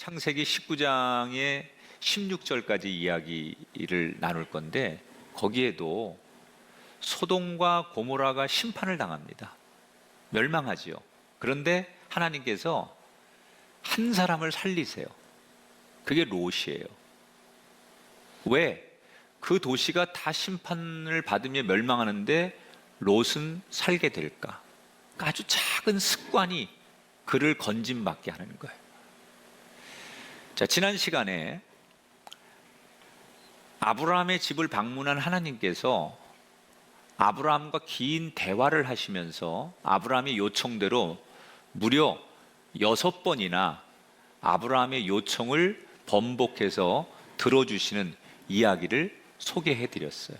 창세기 19장의 16절까지 이야기를 나눌 건데, 거기에도 소돔과 고모라가 심판을 당합니다. 멸망하지요. 그런데 하나님께서 한 사람을 살리세요. 그게 롯이에요. 왜? 그 도시가 다 심판을 받으며 멸망하는데 롯은 살게 될까? 아주 작은 습관이 그를 건짐받게 하는 거예요. 자, 지난 시간에 아브라함의 집을 방문한 하나님께서 아브라함과 긴 대화를 하시면서 아브라함의 요청대로 무려 6번이나 아브라함의 요청을 번복해서 들어주시는 이야기를 소개해 드렸어요.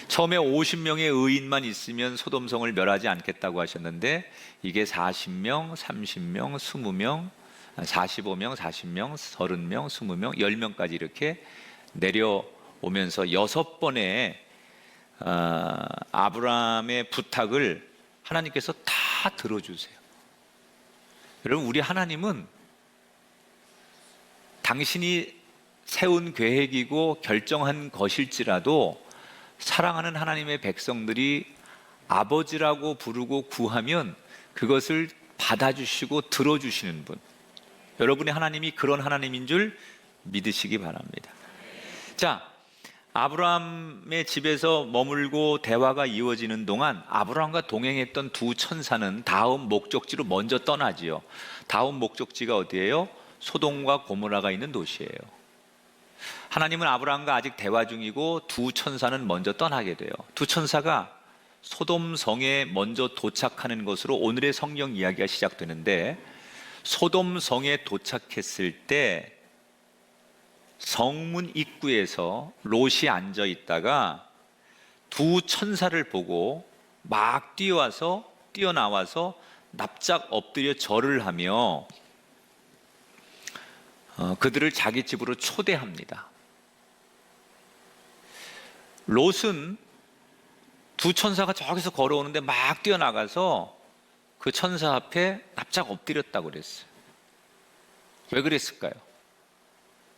처음에 50명의 의인만 있으면 소돔성을 멸하지 않겠다고 하셨는데, 이게 40명, 30명, 20명, 45명, 40명, 30명, 20명, 10명까지 이렇게 내려오면서 6번의 아브라함의 부탁을 하나님께서 다 들어주세요. 여러분, 우리 하나님은 당신이 세운 계획이고 결정한 것일지라도 사랑하는 하나님의 백성들이 아버지라고 부르고 구하면 그것을 받아주시고 들어주시는 분, 여러분의 하나님이 그런 하나님인 줄 믿으시기 바랍니다. 자, 아브라함의 집에서 머물고 대화가 이루어지는 동안 아브라함과 동행했던 두 천사는 다음 목적지로 먼저 떠나지요. 다음 목적지가 어디예요? 소돔과 고모라가 있는 도시예요. 하나님은 아브라함과 아직 대화 중이고 두 천사는 먼저 떠나게 돼요. 두 천사가 소돔 성에 먼저 도착하는 것으로 오늘의 성경 이야기가 시작되는데, 소돔 성에 도착했을 때 성문 입구에서 롯이 앉아 있다가 두 천사를 보고 막 뛰어나와서 납작 엎드려 절을 하며 그들을 자기 집으로 초대합니다. 롯은 두 천사가 저기서 걸어오는데 막 뛰어나가서 그 천사 앞에 납작 엎드렸다고 그랬어요. 왜 그랬을까요?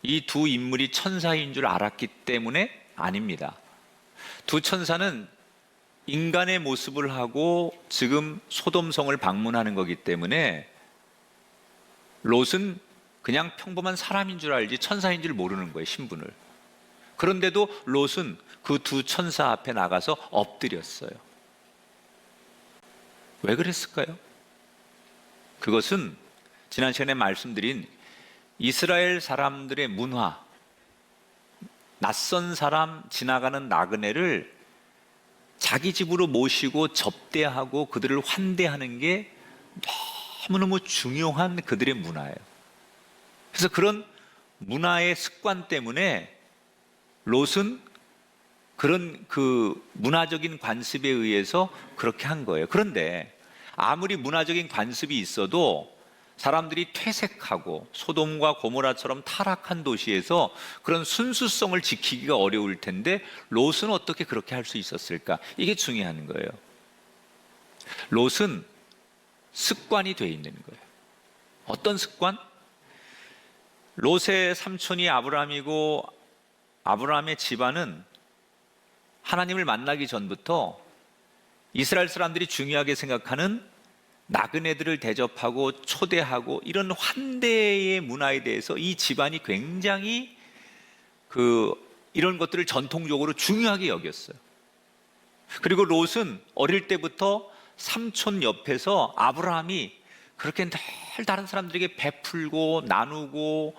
이 두 인물이 천사인 줄 알았기 때문에? 아닙니다. 두 천사는 인간의 모습을 하고 지금 소돔성을 방문하는 거기 때문에 롯은 그냥 평범한 사람인 줄 알지 천사인 줄 모르는 거예요, 신분을. 그런데도 롯은 그 두 천사 앞에 나가서 엎드렸어요. 왜 그랬을까요? 그것은 지난 시간에 말씀드린 이스라엘 사람들의 문화, 낯선 사람 지나가는 나그네를 자기 집으로 모시고 접대하고 그들을 환대하는 게 너무너무 중요한 그들의 문화예요. 그래서 그런 문화의 습관 때문에 롯은 그런 그 문화적인 관습에 의해서 그렇게 한 거예요. 그런데 아무리 문화적인 관습이 있어도 사람들이 퇴색하고 소돔과 고모라처럼 타락한 도시에서 그런 순수성을 지키기가 어려울 텐데 롯은 어떻게 그렇게 할 수 있었을까? 이게 중요한 거예요. 롯은 습관이 돼 있는 거예요. 어떤 습관? 롯의 삼촌이 아브라함이고 아브라함의 집안은 하나님을 만나기 전부터 이스라엘 사람들이 중요하게 생각하는 나그네들을 대접하고 초대하고 이런 환대의 문화에 대해서 이 집안이 굉장히 이런 것들을 전통적으로 중요하게 여겼어요. 그리고 롯은 어릴 때부터 삼촌 옆에서 아브라함이 그렇게 늘 다른 사람들에게 베풀고 나누고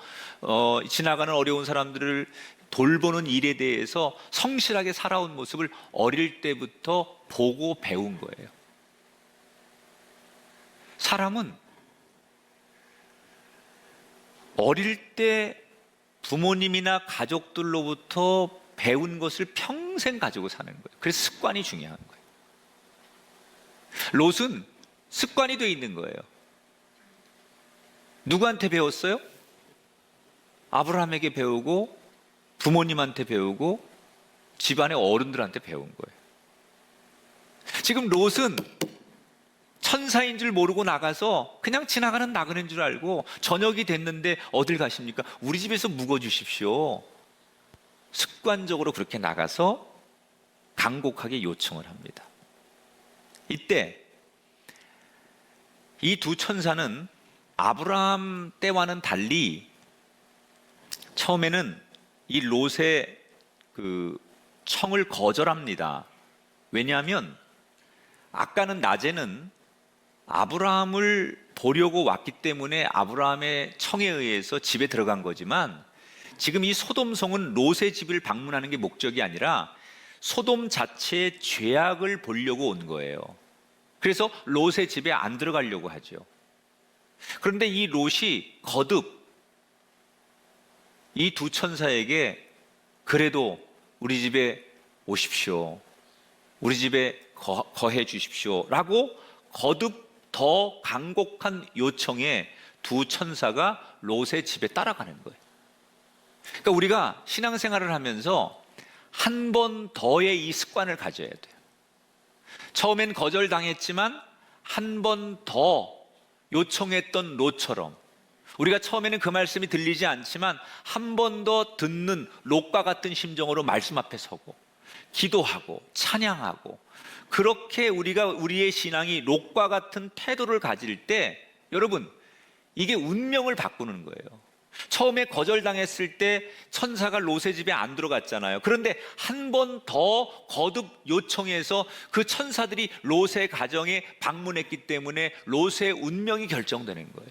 지나가는 어려운 사람들을 돌보는 일에 대해서 성실하게 살아온 모습을 어릴 때부터 보고 배운 거예요. 사람은 어릴 때 부모님이나 가족들로부터 배운 것을 평생 가지고 사는 거예요. 그래서 습관이 중요한 거예요. 롯은 습관이 돼 있는 거예요. 누구한테 배웠어요? 아브라함에게 배우고 부모님한테 배우고 집안의 어른들한테 배운 거예요. 지금 롯은 천사인 줄 모르고 나가서 그냥 지나가는 나그네인 줄 알고 저녁이 됐는데 어딜 가십니까? 우리 집에서 묵어 주십시오. 습관적으로 그렇게 나가서 간곡하게 요청을 합니다. 이때 이 두 천사는 아브라함 때와는 달리 처음에는 이 롯의 그 청을 거절합니다. 왜냐하면 아까는 낮에는 아브라함을 보려고 왔기 때문에 아브라함의 청에 의해서 집에 들어간 거지만 지금 이 소돔성은 롯의 집을 방문하는 게 목적이 아니라 소돔 자체의 죄악을 보려고 온 거예요. 그래서 롯의 집에 안 들어가려고 하죠. 그런데 이 롯이 거듭 이 두 천사에게 그래도 우리 집에 오십시오. 우리 집에 거해 주십시오. 라고 거듭 더 간곡한 요청에 두 천사가 롯의 집에 따라가는 거예요. 그러니까 우리가 신앙생활을 하면서 한 번 더의 이 습관을 가져야 돼요. 처음엔 거절당했지만 한 번 더 요청했던 롯처럼 우리가 처음에는 그 말씀이 들리지 않지만 한 번 더 듣는 롯과 같은 심정으로 말씀 앞에 서고 기도하고 찬양하고 그렇게 우리의 신앙이 롯과 같은 태도를 가질 때 여러분 이게 운명을 바꾸는 거예요. 처음에 거절당했을 때 천사가 롯의 집에 안 들어갔잖아요. 그런데 한 번 더 거듭 요청해서 그 천사들이 롯의 가정에 방문했기 때문에 롯의 운명이 결정되는 거예요.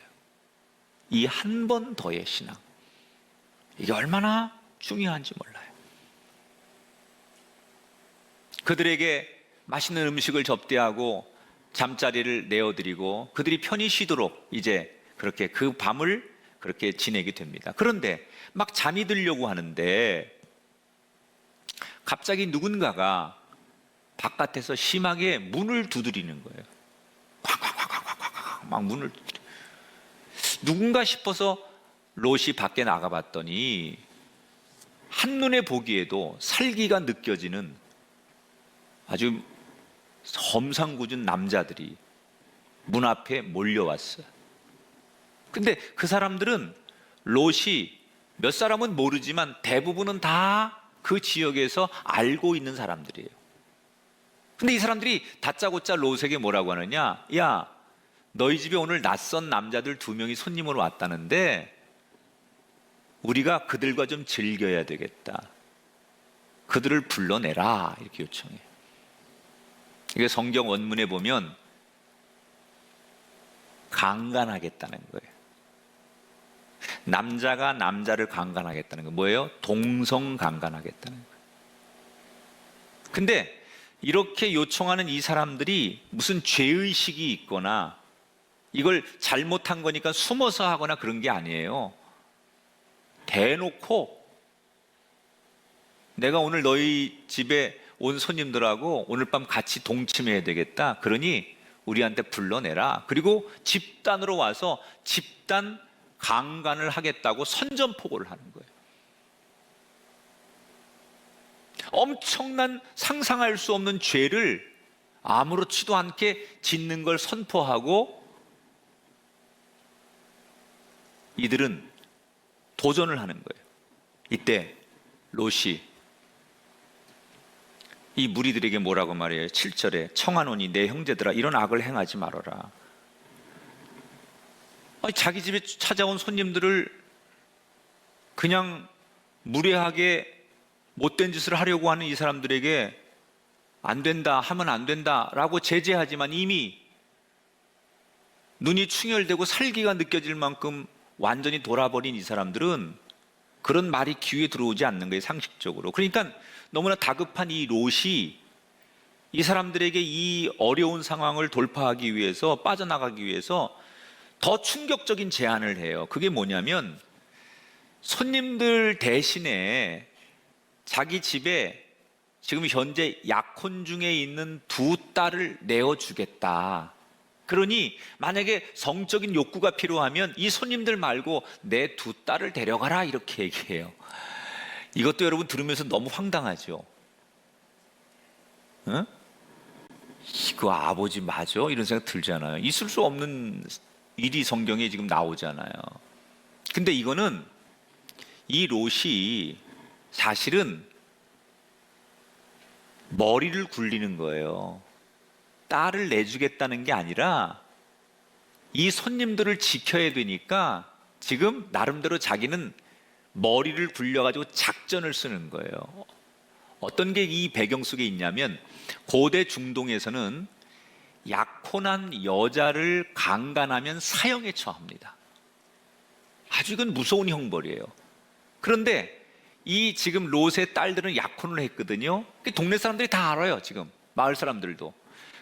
이 한 번 더의 신앙, 이게 얼마나 중요한지 몰라요. 그들에게 맛있는 음식을 접대하고 잠자리를 내어드리고 그들이 편히 쉬도록 이제 그렇게 그 밤을 그렇게 지내게 됩니다. 그런데 막 잠이 들려고 하는데 갑자기 누군가가 바깥에서 심하게 문을 두드리는 거예요. 쾅쾅쾅쾅쾅쾅 막 문을 두드려. 누군가 싶어서 롯이 밖에 나가봤더니 한눈에 보기에도 살기가 느껴지는 아주 험상궂은 남자들이 문 앞에 몰려왔어요. 근데 그 사람들은 롯이 몇 사람은 모르지만 대부분은 다 그 지역에서 알고 있는 사람들이에요. 근데 이 사람들이 다짜고짜 롯에게 뭐라고 하느냐? 야, 너희 집에 오늘 낯선 남자들 2명이 손님으로 왔다는데 우리가 그들과 좀 즐겨야 되겠다. 그들을 불러내라. 이렇게 요청해요. 이게 성경 원문에 보면 강간하겠다는 거예요. 남자가 남자를 강간하겠다는 거 뭐예요? 동성 강간하겠다는 거예요. 근데 이렇게 요청하는 이 사람들이 무슨 죄의식이 있거나 이걸 잘못한 거니까 숨어서 하거나 그런 게 아니에요. 대놓고 내가 오늘 너희 집에 온 손님들하고 오늘 밤 같이 동침해야 되겠다. 그러니 우리한테 불러내라. 그리고 집단으로 와서 집단 강간을 하겠다고 선전포고를 하는 거예요. 엄청난 상상할 수 없는 죄를 아무렇지도 않게 짓는 걸 선포하고 이들은 도전을 하는 거예요. 이때 롯이 이 무리들에게 뭐라고 말해요? 7절에 청하노니 내 형제들아 이런 악을 행하지 말아라. 아니, 자기 집에 찾아온 손님들을 그냥 무례하게 못된 짓을 하려고 하는 이 사람들에게 안 된다 하면 안 된다라고 제재하지만 이미 눈이 충혈되고 살기가 느껴질 만큼 완전히 돌아버린 이 사람들은 그런 말이 귀에 들어오지 않는 거예요. 상식적으로. 그러니까 너무나 다급한 이 롯이 이 사람들에게 이 어려운 상황을 돌파하기 위해서 빠져나가기 위해서 더 충격적인 제안을 해요. 그게 뭐냐면 손님들 대신에 자기 집에 지금 현재 약혼 중에 있는 2딸을 내어주겠다. 그러니 만약에 성적인 욕구가 필요하면 이 손님들 말고 내 2딸을 데려가라 이렇게 얘기해요. 이것도 여러분 들으면서 너무 황당하죠. 응? 이거 아버지 맞아? 이런 생각 들잖아요. 있을 수 없는 일이 성경에 지금 나오잖아요. 근데 이거는 이 롯이 사실은 머리를 굴리는 거예요. 딸을 내주겠다는 게 아니라 이 손님들을 지켜야 되니까 지금 나름대로 자기는 머리를 굴려가지고 작전을 쓰는 거예요. 어떤 게 이 배경 속에 있냐면 고대 중동에서는 약혼한 여자를 강간하면 사형에 처합니다. 아주 이건 무서운 형벌이에요. 그런데 이 지금 롯의 딸들은 약혼을 했거든요. 동네 사람들이 다 알아요. 지금 마을 사람들도.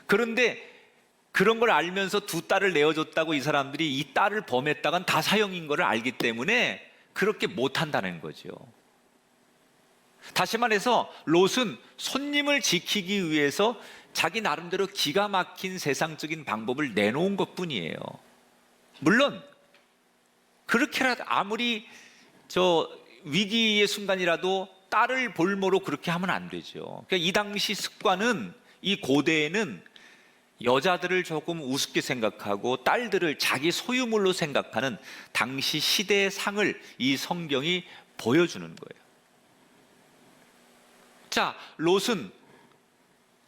그런데 그런 걸 알면서 두 딸을 내어줬다고 이 사람들이 이 딸을 범했다간 다 사형인 걸 알기 때문에 그렇게 못한다는 거죠. 다시 말해서 롯은 손님을 지키기 위해서 자기 나름대로 기가 막힌 세상적인 방법을 내놓은 것뿐이에요. 물론 그렇게라도 아무리 위기의 순간이라도 딸을 볼모로 그렇게 하면 안 되죠. 그러니까 이 당시 습관은, 이 고대에는 여자들을 조금 우습게 생각하고 딸들을 자기 소유물로 생각하는 당시 시대의 상을 이 성경이 보여주는 거예요. 자, 롯은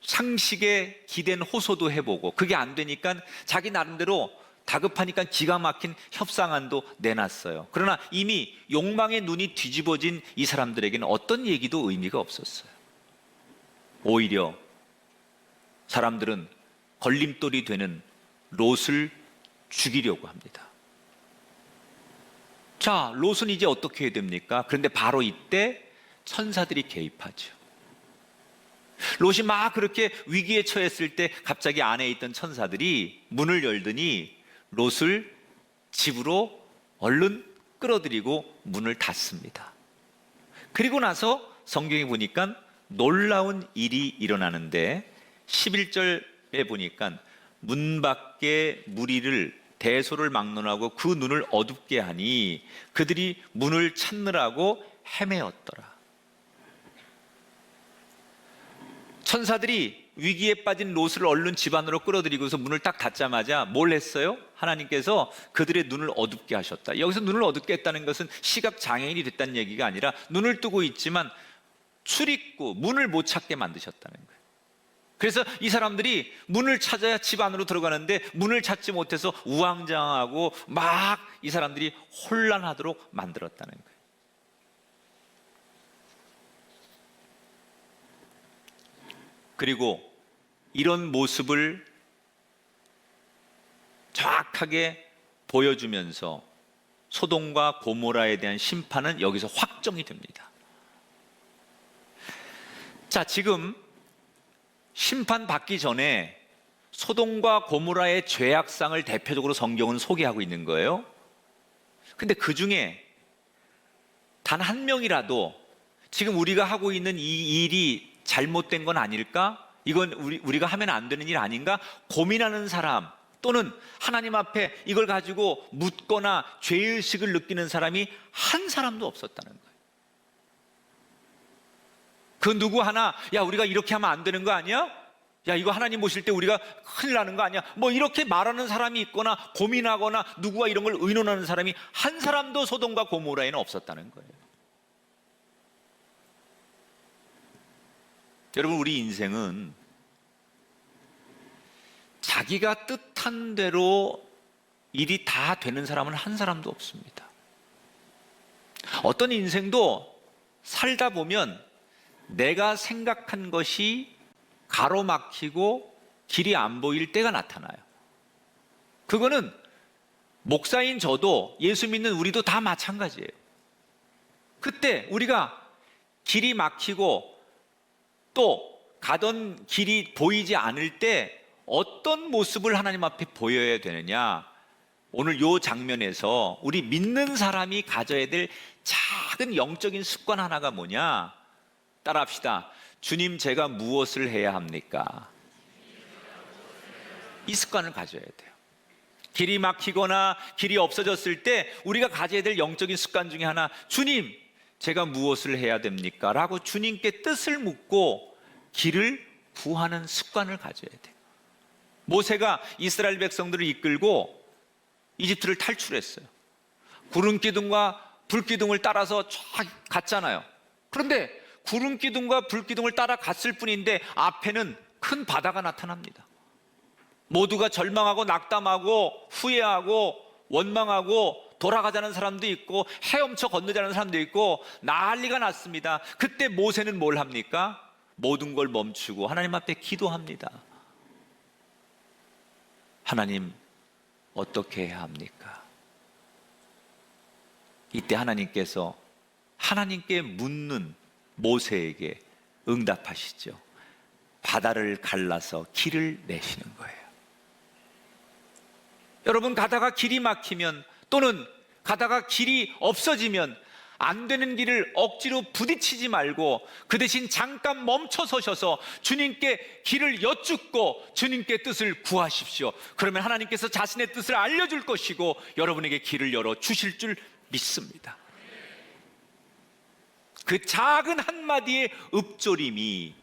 상식에 기댄 호소도 해보고 그게 안 되니까 자기 나름대로 다급하니까 기가 막힌 협상안도 내놨어요. 그러나 이미 욕망의 눈이 뒤집어진 이 사람들에게는 어떤 얘기도 의미가 없었어요. 오히려 사람들은 걸림돌이 되는 롯을 죽이려고 합니다. 자, 롯은 이제 어떻게 해야 됩니까? 그런데 바로 이때 천사들이 개입하죠. 롯이 막 그렇게 위기에 처했을 때 갑자기 안에 있던 천사들이 문을 열더니 롯을 집으로 얼른 끌어들이고 문을 닫습니다. 그리고 나서 성경에 보니까 놀라운 일이 일어나는데 11절에 보니까 문 밖에 무리를 대소를 막론하고 그 눈을 어둡게 하니 그들이 문을 찾느라고 헤매었더라. 천사들이 위기에 빠진 롯을 얼른 집 안으로 끌어들이고서 문을 딱 닫자마자 뭘 했어요? 하나님께서 그들의 눈을 어둡게 하셨다. 여기서 눈을 어둡게 했다는 것은 시각 장애인이 됐다는 얘기가 아니라 눈을 뜨고 있지만 출입구, 문을 못 찾게 만드셨다는 거예요. 그래서 이 사람들이 문을 찾아야 집 안으로 들어가는데 문을 찾지 못해서 우왕좌왕하고 막 이 사람들이 혼란하도록 만들었다는 거예요. 그리고 이런 모습을 정확하게 보여주면서 소돔과 고모라에 대한 심판은 여기서 확정이 됩니다. 자, 지금 심판받기 전에 소돔과 고모라의 죄악상을 대표적으로 성경은 소개하고 있는 거예요. 근데 그 중에 단 한 명이라도 지금 우리가 하고 있는 이 일이 잘못된 건 아닐까? 이건 우리가 하면 안 되는 일 아닌가? 고민하는 사람 또는 하나님 앞에 이걸 가지고 묻거나 죄의식을 느끼는 사람이 한 사람도 없었다는 거예요. 그 누구 하나 야 우리가 이렇게 하면 안 되는 거 아니야? 야 이거 하나님 보실 때 우리가 큰일 나는 거 아니야? 뭐 이렇게 말하는 사람이 있거나 고민하거나 누구와 이런 걸 의논하는 사람이 한 사람도 소돔과 고모라에는 없었다는 거예요. 여러분, 우리 인생은 자기가 뜻한 대로 일이 다 되는 사람은 한 사람도 없습니다. 어떤 인생도 살다 보면 내가 생각한 것이 가로막히고 길이 안 보일 때가 나타나요. 그거는 목사인 저도 예수 믿는 우리도 다 마찬가지예요. 그때 우리가 길이 막히고 또 가던 길이 보이지 않을 때 어떤 모습을 하나님 앞에 보여야 되느냐? 오늘 이 장면에서 우리 믿는 사람이 가져야 될 작은 영적인 습관 하나가 뭐냐? 따라합시다. 주님, 제가 무엇을 해야 합니까? 이 습관을 가져야 돼요. 길이 막히거나 길이 없어졌을 때 우리가 가져야 될 영적인 습관 중에 하나, 주님, 제가 무엇을 해야 됩니까? 라고 주님께 뜻을 묻고 길을 구하는 습관을 가져야 돼요. 모세가 이스라엘 백성들을 이끌고 이집트를 탈출했어요. 구름 기둥과 불 기둥을 따라서 쫙 갔잖아요. 그런데 구름 기둥과 불 기둥을 따라갔을 뿐인데 앞에는 큰 바다가 나타납니다. 모두가 절망하고 낙담하고 후회하고 원망하고 돌아가자는 사람도 있고 헤엄쳐 건너자는 사람도 있고 난리가 났습니다. 그때 모세는 뭘 합니까? 모든 걸 멈추고 하나님 앞에 기도합니다. 하나님, 어떻게 해야 합니까? 이때 하나님께서 하나님께 묻는 모세에게 응답하시죠. 바다를 갈라서 길을 내시는 거예요. 여러분, 가다가 길이 막히면 또는 가다가 길이 없어지면 안 되는 길을 억지로 부딪히지 말고 그 대신 잠깐 멈춰 서셔서 주님께 길을 여쭙고 주님께 뜻을 구하십시오. 그러면 하나님께서 자신의 뜻을 알려줄 것이고 여러분에게 길을 열어 주실 줄 믿습니다. 그 작은 한마디의 읊조림이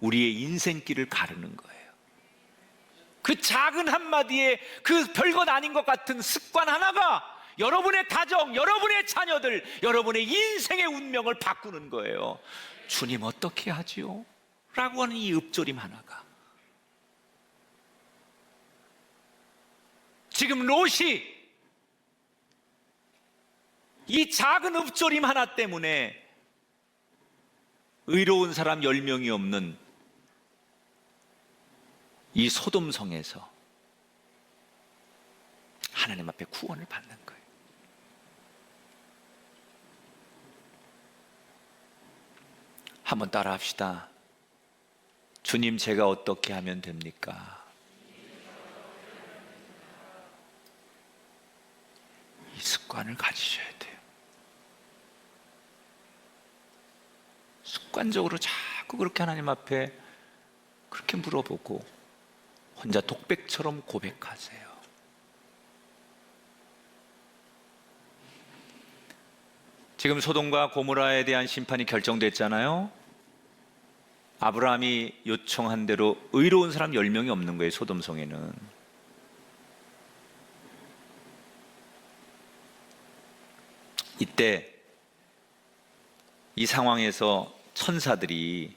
우리의 인생길을 가르는 거예요. 그 작은 한마디에 그 별것 아닌 것 같은 습관 하나가 여러분의 가정, 여러분의 자녀들, 여러분의 인생의 운명을 바꾸는 거예요. 주님, 어떻게 하지요? 라고 하는 이 읊조림 하나가. 지금 롯이 이 작은 읊조림 하나 때문에 의로운 사람 10명이 없는 이 소돔성에서 하나님 앞에 구원을 받는 거예요. 한번 따라 합시다. 주님, 제가 어떻게 하면 됩니까? 이 습관을 가지셔야 돼요. 습관적으로 자꾸 그렇게 하나님 앞에 그렇게 물어보고 혼자 독백처럼 고백하세요. 지금 소돔과 고모라에 대한 심판이 결정됐잖아요. 아브라함이 요청한 대로 의로운 사람 10명이 없는 거예요. 소돔성에는. 이때 이 상황에서 천사들이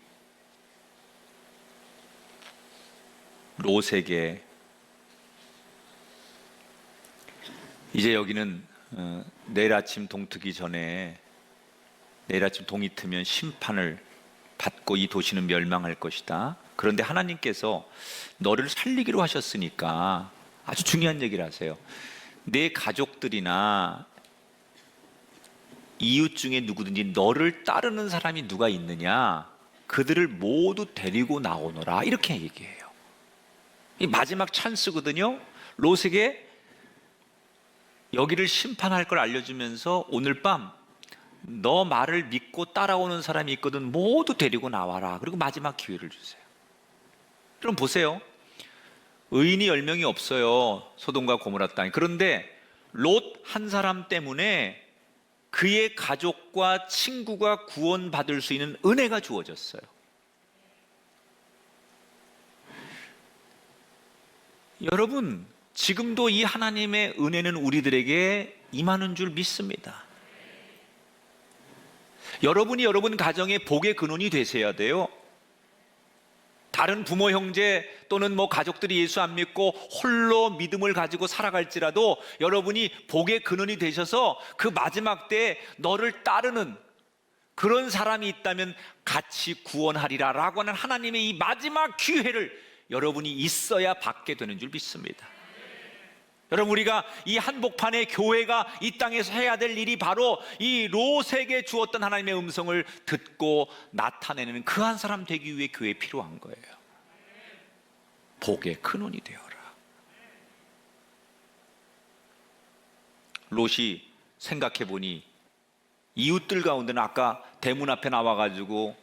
롯에게 이제 여기는 내일 아침 동 트기 전에, 내일 아침 동이 트면 심판을 받고 이 도시는 멸망할 것이다. 그런데 하나님께서 너를 살리기로 하셨으니까 아주 중요한 얘기를 하세요. 내 가족들이나 이웃 중에 누구든지 너를 따르는 사람이 누가 있느냐, 그들을 모두 데리고 나오너라, 이렇게 얘기해요. 이 마지막 찬스거든요. 롯에게 여기를 심판할 걸 알려주면서 오늘 밤 너 말을 믿고 따라오는 사람이 있거든, 모두 데리고 나와라. 그리고 마지막 기회를 주세요. 그럼 보세요. 의인이 10명이 없어요, 소돔과 고모라 땅에. 그런데 롯 한 사람 때문에 그의 가족과 친구가 구원받을 수 있는 은혜가 주어졌어요. 여러분, 지금도 이 하나님의 은혜는 우리들에게 임하는 줄 믿습니다. 여러분이 여러분 가정의 복의 근원이 되셔야 돼요. 다른 부모, 형제 또는 가족들이 예수 안 믿고 홀로 믿음을 가지고 살아갈지라도 여러분이 복의 근원이 되셔서 그 마지막 때에 너를 따르는 그런 사람이 있다면 같이 구원하리라 라고 하는 하나님의 이 마지막 기회를 여러분이 있어야 받게 되는 줄 믿습니다. 여러분, 우리가 이 한복판의 교회가 이 땅에서 해야 될 일이 바로 이 롯에게 주었던 하나님의 음성을 듣고 나타내는 그 한 사람 되기 위해 교회에 필요한 거예요. 복의 근원이 되어라. 롯이 생각해보니 이웃들 가운데는 아까 대문 앞에 나와가지고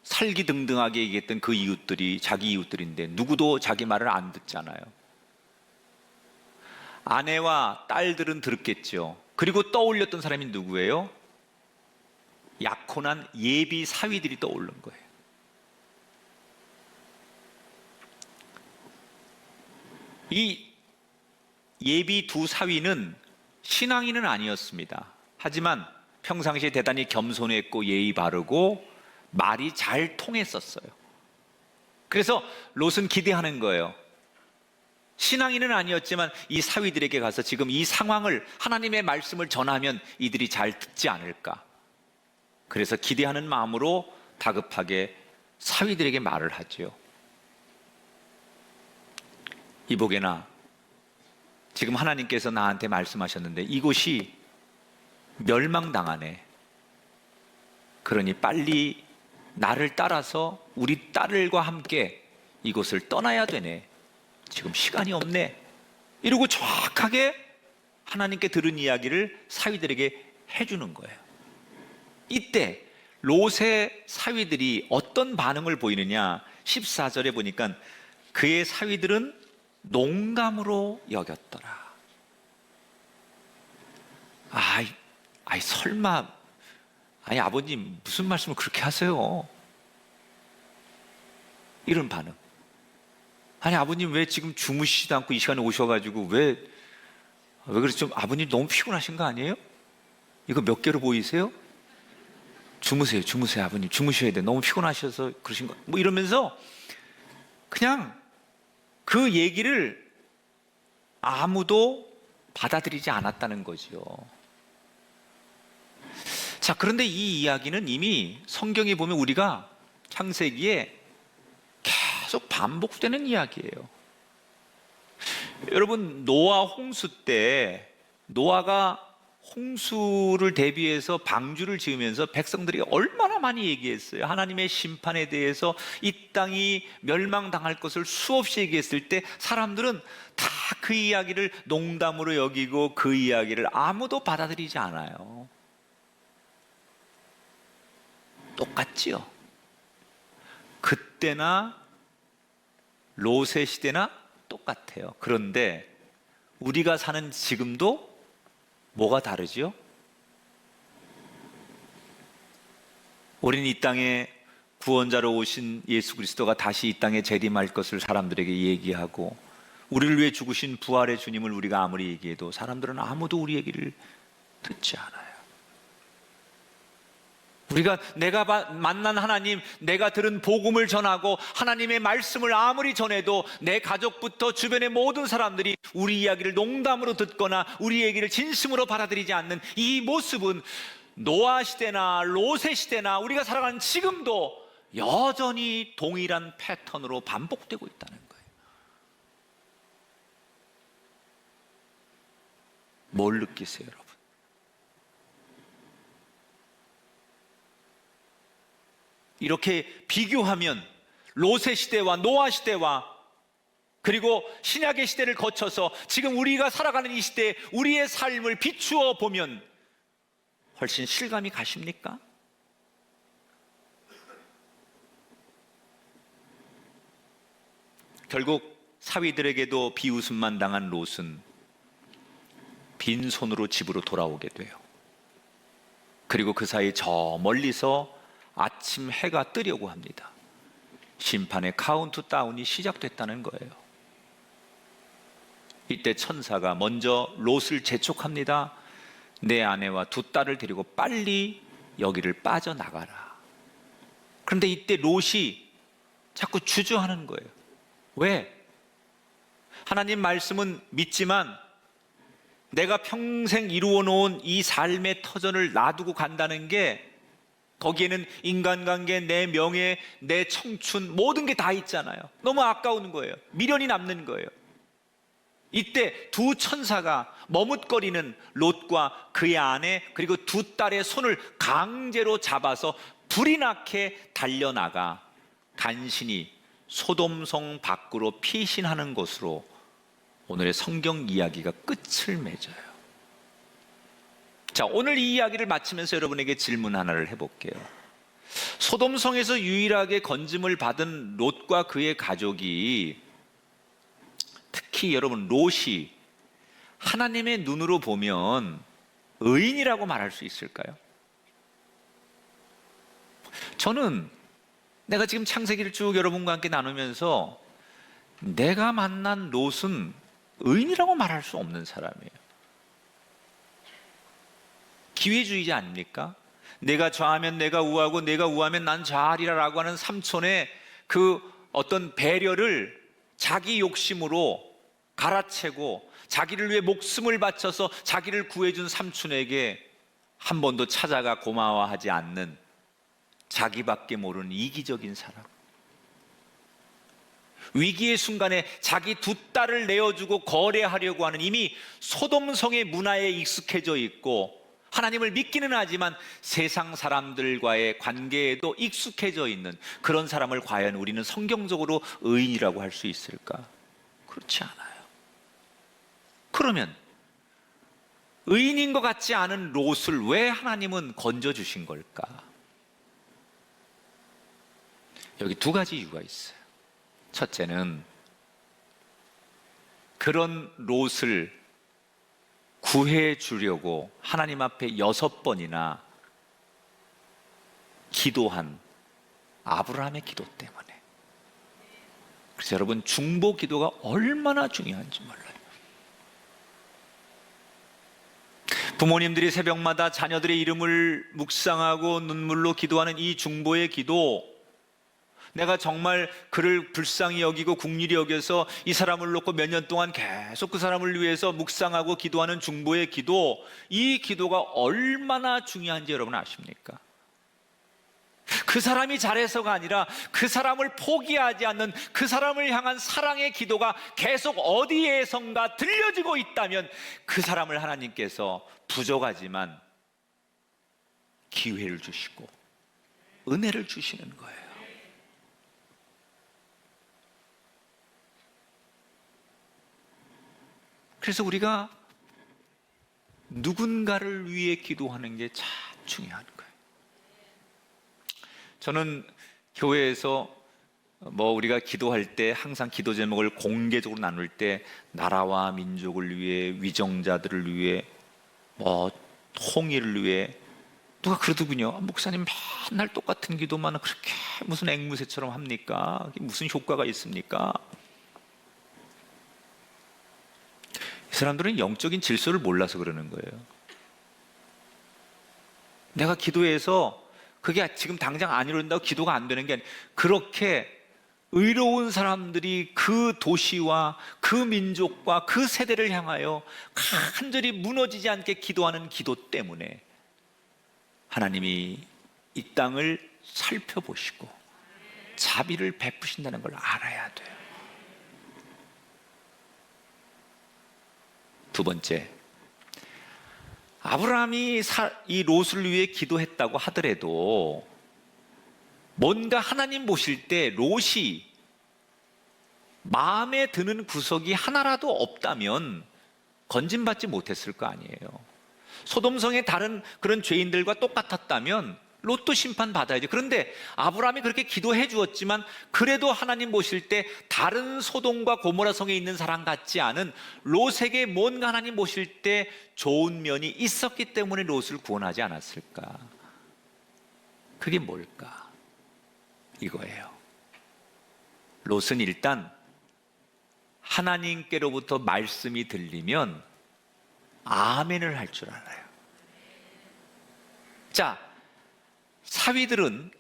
살기등등하게 얘기했던 그 이웃들이 자기 이웃들인데 누구도 자기 말을 안 듣잖아요. 아내와 딸들은 들었겠죠. 그리고 떠올렸던 사람이 누구예요? 약혼한 예비 사위들이 떠오른 거예요. 이 예비 두 사위는 신앙인은 아니었습니다. 하지만 평상시에 대단히 겸손했고 예의 바르고 말이 잘 통했었어요. 그래서 롯은 기대하는 거예요. 신앙인은 아니었지만 이 사위들에게 가서 지금 이 상황을, 하나님의 말씀을 전하면 이들이 잘 듣지 않을까. 그래서 기대하는 마음으로 다급하게 사위들에게 말을 하죠. 이보게나, 지금 하나님께서 나한테 말씀하셨는데 이곳이 멸망당하네. 그러니 빨리 나를 따라서 우리 딸과 함께 이곳을 떠나야 되네. 지금 시간이 없네. 이러고 정확하게 하나님께 들은 이야기를 사위들에게 해주는 거예요. 이때 롯의 사위들이 어떤 반응을 보이느냐, 14절에 보니까 그의 사위들은 농감으로 여겼더라. 아이 설마, 아니 아버님 무슨 말씀을 그렇게 하세요? 이런 반응. 아니 아버님 왜 지금 주무시지도 않고 이 시간에 오셔가지고 왜 그러죠? 아버님 너무 피곤하신 거 아니에요? 이거 몇 개로 보이세요? 주무세요 아버님, 주무셔야 돼. 너무 피곤하셔서 그러신 거. 뭐 이러면서 그냥 그 얘기를 아무도 받아들이지 않았다는 거죠. 자, 그런데 이 이야기는 이미 성경에 보면 우리가 창세기에 계속 반복되는 이야기예요. 여러분, 노아 홍수 때 노아가 홍수를 대비해서 방주를 지으면서 백성들이 얼마나 많이 얘기했어요. 하나님의 심판에 대해서, 이 땅이 멸망당할 것을 수없이 얘기했을 때 사람들은 다 그 이야기를 농담으로 여기고 그 이야기를 아무도 받아들이지 않아요. 똑같지요. 그때나 롯의 시대나 똑같아요. 그런데 우리가 사는 지금도 뭐가 다르지요? 우리는 이 땅에 구원자로 오신 예수 그리스도가 다시 이 땅에 재림할 것을 사람들에게 얘기하고, 우리를 위해 죽으신 부활의 주님을 우리가 아무리 얘기해도 사람들은 아무도 우리 얘기를 듣지 않아요. 우리가 내가 만난 하나님, 내가 들은 복음을 전하고 하나님의 말씀을 아무리 전해도 내 가족부터 주변의 모든 사람들이 우리 이야기를 농담으로 듣거나 우리 얘기를 진심으로 받아들이지 않는 이 모습은 노아 시대나 롯의 시대나 우리가 살아가는 지금도 여전히 동일한 패턴으로 반복되고 있다는 거예요. 뭘 느끼세요, 여러분? 이렇게 비교하면 롯의 시대와 노아 시대와 그리고 신약의 시대를 거쳐서 지금 우리가 살아가는 이 시대에 우리의 삶을 비추어 보면 훨씬 실감이 가십니까? 결국 사위들에게도 비웃음만 당한 롯은 빈손으로 집으로 돌아오게 돼요. 그리고 그 사이 저 멀리서 아침 해가 뜨려고 합니다. 심판의 카운트다운이 시작됐다는 거예요. 이때 천사가 먼저 롯을 재촉합니다. 내 아내와 두 딸을 데리고 빨리 여기를 빠져나가라. 그런데 이때 롯이 자꾸 주저하는 거예요. 왜? 하나님 말씀은 믿지만 내가 평생 이루어 놓은 이 삶의 터전을 놔두고 간다는 게, 거기에는 인간관계, 내 명예, 내 청춘, 모든 게 다 있잖아요. 너무 아까운 거예요. 미련이 남는 거예요. 이때 두 천사가 머뭇거리는 롯과 그의 아내 그리고 두 딸의 손을 강제로 잡아서 불이 나게 달려나가 간신히 소돔성 밖으로 피신하는 것으로 오늘의 성경 이야기가 끝을 맺어요. 자, 오늘 이 이야기를 마치면서 여러분에게 질문 하나를 해볼게요. 소돔성에서 유일하게 건짐을 받은 롯과 그의 가족이, 특히 여러분 롯이 하나님의 눈으로 보면 의인이라고 말할 수 있을까요? 저는 내가 지금 창세기를 쭉 여러분과 함께 나누면서 내가 만난 롯은 의인이라고 말할 수 없는 사람이에요. 기회주의자 아닙니까? 내가 좌하면 내가 우하고 내가 우하면 난 좌하리라라고 하는 삼촌의 그 어떤 배려를 자기 욕심으로 갈아채고 자기를 위해 목숨을 바쳐서 자기를 구해준 삼촌에게 한 번도 찾아가 고마워하지 않는 자기밖에 모르는 이기적인 사람. 위기의 순간에 자기 두 딸을 내어주고 거래하려고 하는, 이미 소돔성의 문화에 익숙해져 있고 하나님을 믿기는 하지만 세상 사람들과의 관계에도 익숙해져 있는 그런 사람을 과연 우리는 성경적으로 의인이라고 할 수 있을까? 그렇지 않아요. 그러면 의인인 것 같지 않은 롯을 왜 하나님은 건져주신 걸까? 여기 두 가지 이유가 있어요. 첫째는 그런 롯을 구해 주려고 하나님 앞에 6번이나 기도한 아브라함의 기도 때문에. 그래서 여러분, 중보 기도가 얼마나 중요한지 몰라요. 부모님들이 새벽마다 자녀들의 이름을 묵상하고 눈물로 기도하는 이 중보의 기도, 내가 정말 그를 불쌍히 여기고 긍휼히 여겨서 이 사람을 놓고 몇 년 동안 계속 그 사람을 위해서 묵상하고 기도하는 중보의 기도, 이 기도가 얼마나 중요한지 여러분 아십니까? 그 사람이 잘해서가 아니라 그 사람을 포기하지 않는 그 사람을 향한 사랑의 기도가 계속 어디에선가 들려지고 있다면 그 사람을 하나님께서 부족하지만 기회를 주시고 은혜를 주시는 거예요. 그래서 우리가 누군가를 위해 기도하는 게 참 중요한 거예요. 저는 교회에서 우리가 기도할 때 항상 기도 제목을 공개적으로 나눌 때 나라와 민족을 위해, 위정자들을 위해, 통일을 위해, 누가 그러더군요. 목사님 맨날 똑같은 기도만 그렇게 무슨 앵무새처럼 합니까? 무슨 효과가 있습니까? 이 사람들은 영적인 질서를 몰라서 그러는 거예요. 내가 기도해서 그게 지금 당장 안 이룬다고 기도가 안 되는 게 아니라, 그렇게 의로운 사람들이 그 도시와 그 민족과 그 세대를 향하여 간절히 무너지지 않게 기도하는 기도 때문에 하나님이 이 땅을 살펴보시고 자비를 베푸신다는 걸 알아야 돼요. 두 번째, 아브라함이 이 롯을 위해 기도했다고 하더라도 뭔가 하나님 보실 때 롯이 마음에 드는 구석이 하나라도 없다면 건진받지 못했을 거 아니에요. 소돔성의 다른 그런 죄인들과 똑같았다면 롯도 심판받아야죠. 그런데 아브라함이 그렇게 기도해 주었지만 그래도 하나님 보실 때 다른 소돔과 고모라 성에 있는 사람 같지 않은 롯에게 뭔가 하나님 보실 때 좋은 면이 있었기 때문에 롯을 구원하지 않았을까? 그게 뭘까? 이거예요. 롯은 일단 하나님께로부터 말씀이 들리면 아멘을 할 줄 알아요. 자, 사위들은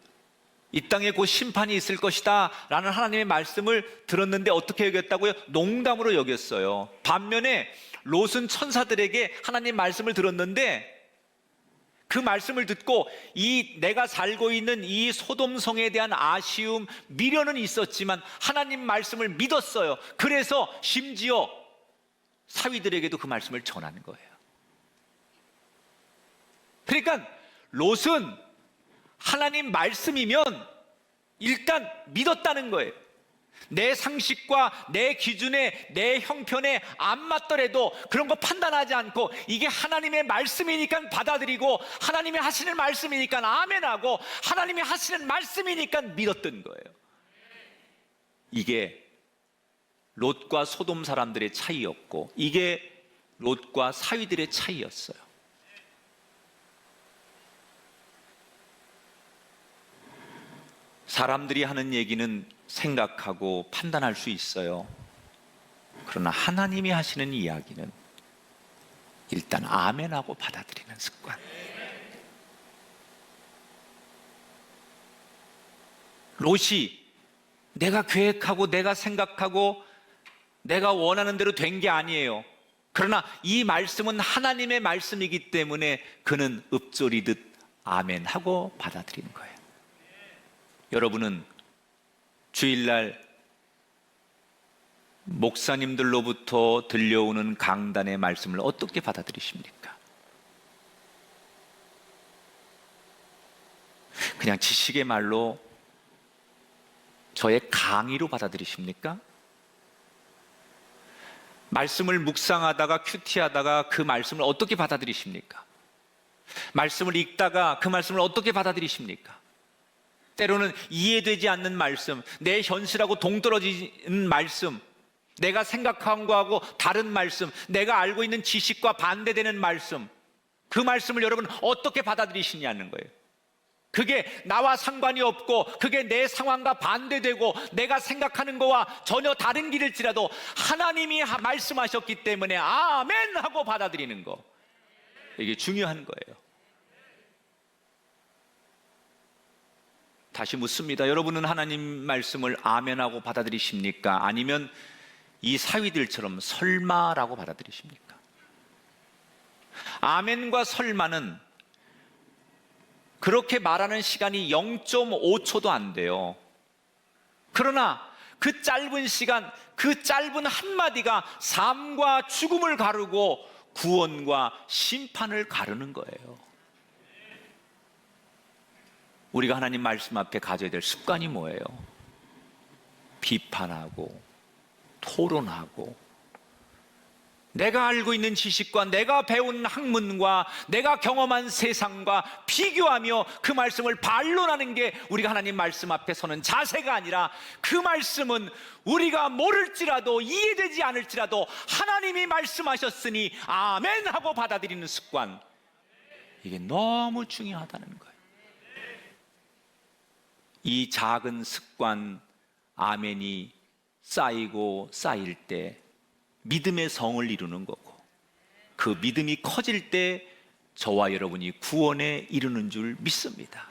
이 땅에 곧 심판이 있을 것이다 라는 하나님의 말씀을 들었는데 어떻게 여겼다고요? 농담으로 여겼어요. 반면에 롯은 천사들에게 하나님 말씀을 들었는데 그 말씀을 듣고 내가 살고 있는 이 소돔성에 대한 아쉬움, 미련은 있었지만 하나님 말씀을 믿었어요. 그래서 심지어 사위들에게도 그 말씀을 전하는 거예요. 그러니까 롯은 하나님 말씀이면 일단 믿었다는 거예요. 내 상식과 내 기준에, 내 형편에 안 맞더라도 그런 거 판단하지 않고 이게 하나님의 말씀이니까 받아들이고 하나님이 하시는 말씀이니까 아멘하고 하나님이 하시는 말씀이니까 믿었던 거예요. 이게 롯과 소돔 사람들의 차이였고 이게 롯과 사위들의 차이였어요. 사람들이 하는 얘기는 생각하고 판단할 수 있어요. 그러나 하나님이 하시는 이야기는 일단 아멘하고 받아들이는 습관. 롯이 내가 계획하고 내가 생각하고 내가 원하는 대로 된 게 아니에요. 그러나 이 말씀은 하나님의 말씀이기 때문에 그는 읊조리듯 아멘하고 받아들이는 거예요. 여러분은 주일날 목사님들로부터 들려오는 강단의 말씀을 어떻게 받아들이십니까? 그냥 지식의 말로 저의 강의로 받아들이십니까? 말씀을 묵상하다가 큐티하다가 그 말씀을 어떻게 받아들이십니까? 말씀을 읽다가 그 말씀을 어떻게 받아들이십니까? 때로는 이해되지 않는 말씀, 내 현실하고 동떨어지는 말씀, 내가 생각한 거하고 다른 말씀, 내가 알고 있는 지식과 반대되는 말씀, 그 말씀을 여러분 어떻게 받아들이시냐는 거예요. 그게 나와 상관이 없고 그게 내 상황과 반대되고 내가 생각하는 거와 전혀 다른 길일지라도 하나님이 말씀하셨기 때문에 아멘 하고 받아들이는 거, 이게 중요한 거예요. 다시 묻습니다. 여러분은 하나님 말씀을 아멘하고 받아들이십니까? 아니면 이 사위들처럼 설마라고 받아들이십니까? 아멘과 설마는 그렇게 말하는 시간이 0.5초도 안 돼요. 그러나 그 짧은 시간, 그 짧은 한마디가 삶과 죽음을 가르고 구원과 심판을 가르는 거예요. 우리가 하나님 말씀 앞에 가져야 될 습관이 뭐예요? 비판하고 토론하고 내가 알고 있는 지식과 내가 배운 학문과 내가 경험한 세상과 비교하며 그 말씀을 반론하는 게 우리가 하나님 말씀 앞에 서는 자세가 아니라, 그 말씀은 우리가 모를지라도 이해되지 않을지라도 하나님이 말씀하셨으니 아멘 하고 받아들이는 습관, 이게 너무 중요하다는 거예요. 이 작은 습관 아멘이 쌓이고 쌓일 때 믿음의 성을 이루는 거고, 그 믿음이 커질 때 저와 여러분이 구원에 이르는 줄 믿습니다.